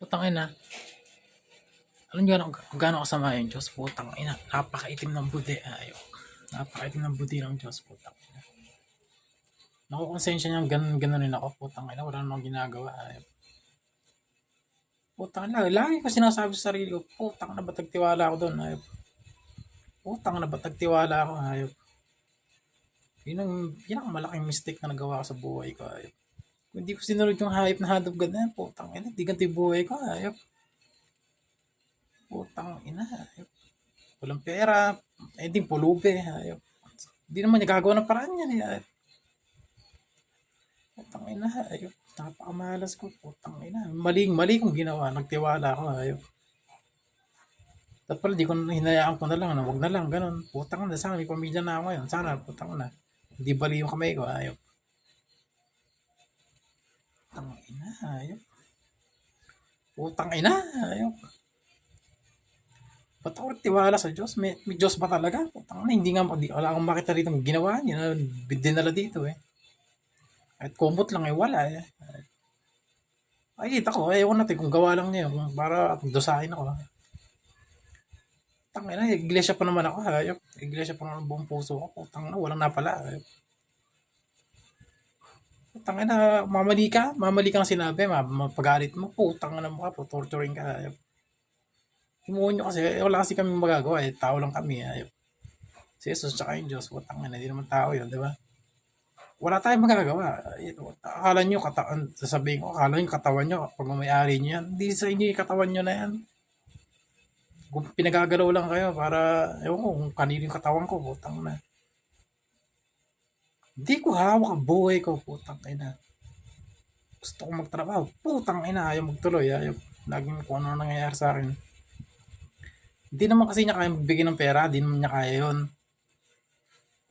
Putang ina. Alam niyo kung gaano kasama yung Diyos, putang ina. Napakaitim ng budi. Ayaw. Napakaitim ng budi ng Diyos, putang ina. Nakukonsensya niya, ganun rin ako, putang ina. Wala namang ginagawa. Ayaw. Putang ina. Lagi ko sinasabi sa sarili ko, putang na ba't nagtiwala ako doon? Ayaw. Putang na ba't nagtiwala ako? Ayaw. Yun ang malaking mistake na nagawa ko sa buhay ko. Ayaw. Kung hindi ko sinunod yung hype na hand of God na yan, putang ina. Hindi ganito yung buhay ko. Ayaw. Putang ina. Ayaw. Walang pera. Hindi pulube. Ayaw. Hindi naman niya gagawa ng paraan yan. Ayaw. Putang ina. Ayaw. Napakamalas ko. Putang ina. Mali kong ginawa. Nagtiwala ako. Ayaw. Dapat pala di ko hinayaan ko na lang na wag na lang ganun. Putang na sana may pamilya na ako ngayon. Sana putang na. Hindi bali yung kamay ko. Ayaw. Putang ina. Ayaw. Putang ina. Ayaw. Ba't ako tiwala sa Diyos? May Diyos ba talaga? Putang na. Hindi nga. Wala akong makita rito ng ginawa niya. Dinala dito eh. Kahit kumot lang eh. Wala eh. Ay, kita ko. Ayaw natin kung gawa lang niya. Kung para dosahin ako. Tangina, iglesia pa naman ako, hayop. Iglesia pa naman ang buong puso ko. Putang na, walang napala. Hayop. Putang na, mamali ka ng sinabi, mapagalit mo, putang na mo ka, torturing ka, hayop. Himuon nyo kasi, wala kasi kami magagawa, eh, tao lang kami, hayop. Si Jesus tsaka yung Diyos, putang na, hindi naman tao yun, di ba? Wala tayong magagawa. Akala nyo, sasabihin ko, akala nyo katawan nyo, pag may-ari nyo yan, hindi sa inyo yung katawan nyo na yan. Kung pinagagalaw lang kayo para, ewan ko kung kanino yung katawan ko, putang na. Hindi ko hawak ang buhay ko, putang ina. Gusto ko magtrabaho, putang ina, ayaw magtuloy, ayaw. Laging kung ano nangyayari sa akin. Hindi naman kasi niya kaya magbigay ng pera, hindi naman niya kaya yun.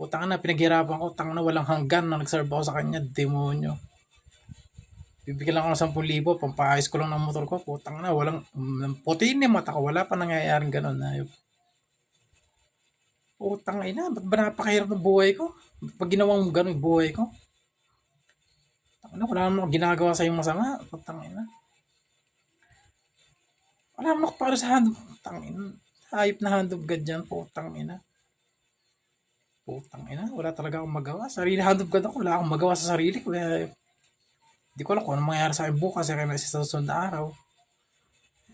Putang ina, pinaghirapan ko, tang na walang hanggan na nagserve ako sa kanya, demonyo. Bibigyan lang ako ng 10,000, pampaayos ko lang ng motor ko, putang na, walang, putiin yung mata ko, wala pa nangyayaring ganun, ayaw. Putang ina, ba't ba napakahirap ng buhay ko? Pag ginawang ganun yung buhay ko? Ano, wala naman ako ginagawa sa yung masama. Putang ina. Wala naman ako para sa hand. Putang ina. Hayop na hand of God dyan. Putang ina. Putang ina. Wala talaga akong magawa. Sarili hand of God ako. Wala akong magawa sa sarili ko. Hindi ko alam kung ano mangyayari sa akin bukas. Kaya na sa susunod na araw.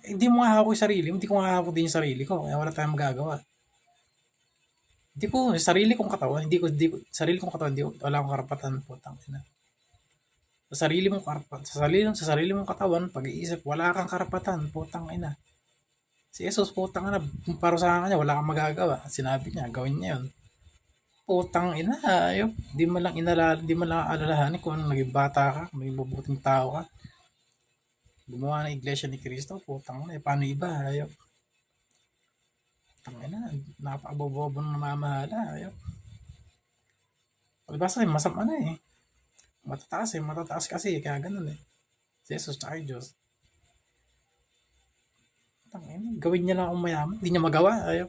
Hindi mo nga hawak yung sarili. Hindi ko nga hawak din yung sarili ko. Kaya wala tayong magagawa. Hindi ko, sarili kong katawan. Sarili kong katawan. Wala akong karapatan. Putang ina. Sa sarili mong katawan, pag-iisip, wala kang karapatan, putang ina. Si Jesus, putang ina, para sa kanya, wala kang magagawa. Sinabi niya, gawin niya yun. Putang ina, ayop. Di mo lang alalahanin kung anong naging bata ka, maging mabuting tao ka. Gumawa ng iglesia ni Cristo, putang ina, paano iba, ayop. Putang ina, napakabobobo ng namamahala, ayop. Palibasa, masama na eh. Matataas kasi, kaya ganun eh. Si Jesus tsaka yung Diyos. Gawin niya lang akong mayaman, hindi niya magawa, ayaw.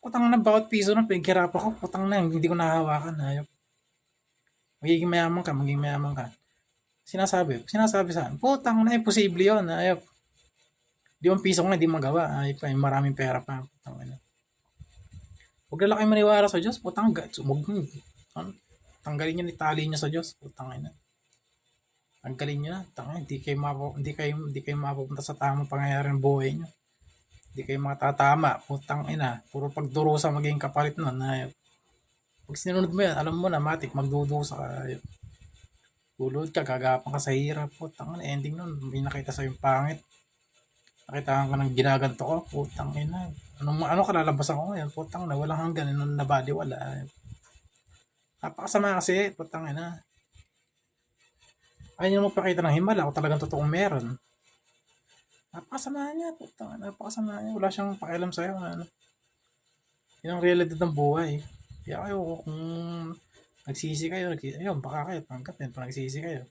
Putang na, bawat piso na pinaghirapan ko, putang na, hindi ko nahahawakan, ayaw. Magiging mayaman ka. Sinasabi sa akin, putang na, imposible yun, ayaw. Di yung piso ko na, hindi magawa, ayaw pa, maraming pera pa, putang na. Huwag na lang kayo maniwala sa Diyos, putang, tanggalin niyo ni tali niyo sa Diyos, putang na. Tanggalin niyo na, hindi kayo mapupunta sa tamang pangyayari ng buhay niyo. Hindi kayo matatama, putang ina. Puro pagdurusa magiging kapalit nun. Pag sinunod mo yan, alam mo na, matik, magdudusa ka. Ulod ka, gagapang ka sa hirap. Putang ina, ending nun, may nakita sa'yo yung pangit. Nakita ka ng ginaganto ko, putang ina. Ano ka lalabas ako ngayon? Putang ina, walang hanggan, nabali, wala. Napakasama kasi, putang ina. Ayaw niyo magpakita ng himala kung talagang totoong meron. Napakasama niya, putang, napakasama niya. Wala siyang pakialam sa'yo. Ano. Yun ang realidad ng buhay. Kaya kayo, kung nagsisi kayo, ayun, baka kayo, tanggapin, pag nagsisi kayo.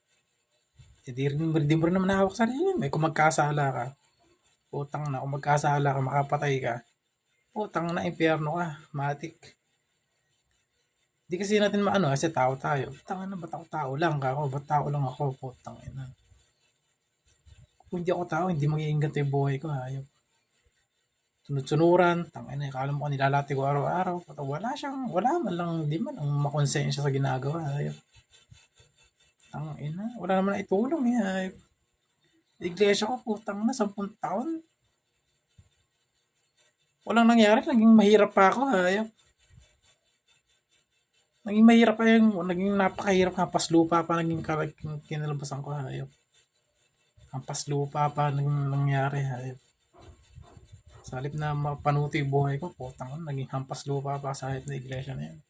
Di mo rin naman nahawak sarili. May kung magkasala ka, putang na, kung magkasala ka, makapatay ka, putang na, impyerno ka, matik. Di kasi natin maano, kasi tao tayo. Putang na, ba't ako tao lang ka ako? Ba't tao lang ako? Putang ina. Kung hindi ako tao, hindi magiging ganito yung buhay ko, hayop. Sunod-sunuran, tangina, akala mo kung nilalati ko araw-araw. Wala man lang, di man ang makonsensya sa ginagawa, hayop. Tangina, wala naman na itulong, hayop. Iglesia ko, putang na, 10 taon. Walang nangyari, naging mahirap pa ako, hayop. Naging mahirap pa naging napakahirap, hampas lupa pa naging kinalabasan ko, hayop. Hampas lupa pa naging nangyari, hayop. Sa halip na mapanuti yung buhay ko, putang na, naging hampas lupa pa sa halip na iglesia na yun.